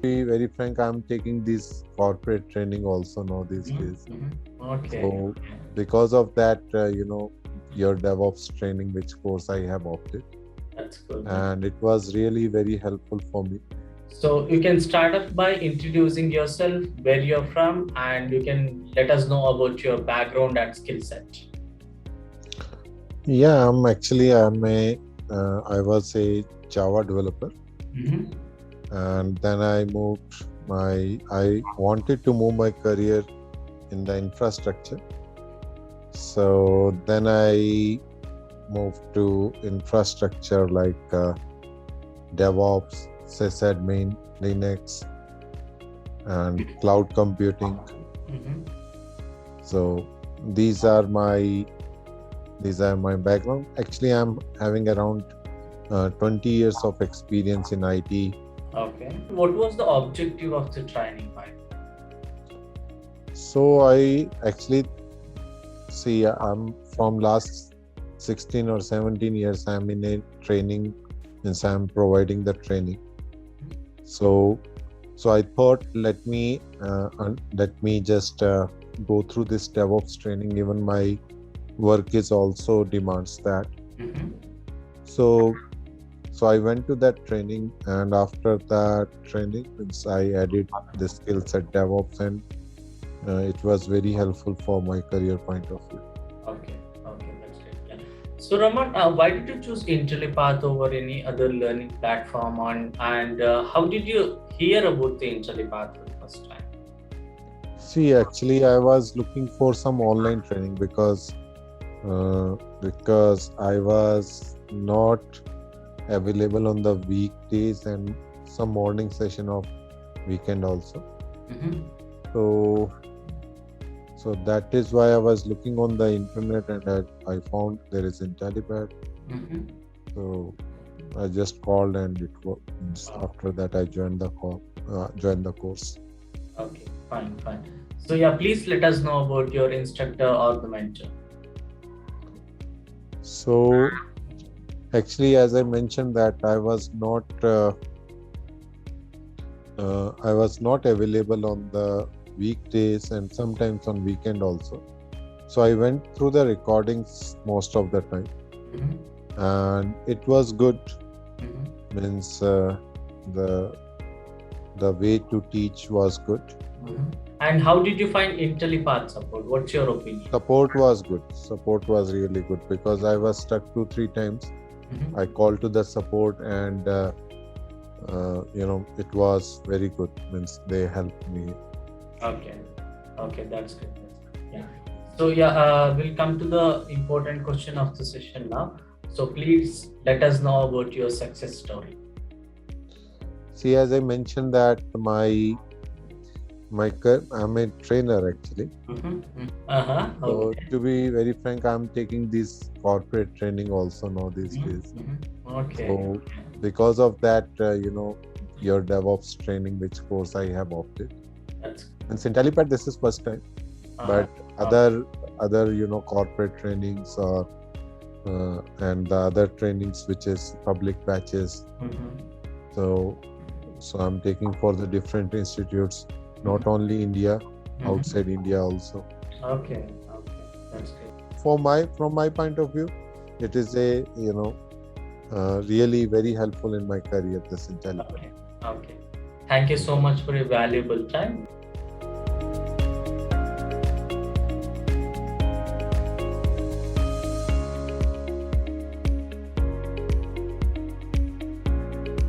be very frank, I'm taking this corporate training also now these days. Okay. So because of that, your DevOps training, which course I have opted, That's good. and it was really very helpful for me. So you can start off by introducing yourself, where you're from, and you can let us know about your background and skill set. Yeah, I was a Java developer, Mm-hmm. and then I wanted to move my career in the infrastructure. So then I moved to infrastructure like DevOps, sysadmin, Linux, and cloud computing. Mm-hmm. So these are my background. Actually, I'm having around 20 years of experience in IT. Okay. What was the objective of the training, Mike? So I actually see I'm from last 16 or 17 years I'm in a training, means I'm providing the training. So I thought let me just go through this DevOps training. Even my work is also demands that. Mm-hmm. So I went to that training, and after that training, means I added the skill set DevOps, and it was very helpful for my career point of view. Okay. Okay, that's great. Yeah. So Raman, why did you choose IntelliPath over any other learning platform? And how did you hear about the IntelliPath for the first time? See, actually, I was looking for some online training because I was not available on the weekdays and some morning session of weekend also. Mm-hmm. So that is why I was looking on the internet, and I found there is IntelliPad. Mm-hmm. So I just called, and after that I joined the course. Okay, fine. So yeah, please let us know about your instructor or the mentor. So actually, as I mentioned, that I was not available on the weekdays and sometimes on weekend also. So I went through the recordings most of the time, Mm-hmm. and it was good. Mm-hmm. Means the way to teach was good. Mm-hmm. And how did you find IntelliPath support? What's your opinion? Support was good. Support was really good because I was stuck 2-3 times. Mm-hmm. I called to the support, and it was very good. Means they helped me. Okay, that's good. Yeah. So we'll come to the important question of the session now. So please let us know about your success story. See, as I mentioned that I'm a trainer actually. Mm-hmm. Uh-huh. So Okay. to be very frank, I'm taking this corporate training also now these days. Mm-hmm. Okay. So because of that, your DevOps training, which course I have opted. That's And IntelliPad, this is first time, but other corporate trainings or and the other trainings, which is public batches. Mm-hmm. So I'm taking for the different institutes, not only India, outside India also. Okay, that's good. From my point of view, it is a really very helpful in my career, this IntelliPad. Okay. Thank you so much for your valuable time.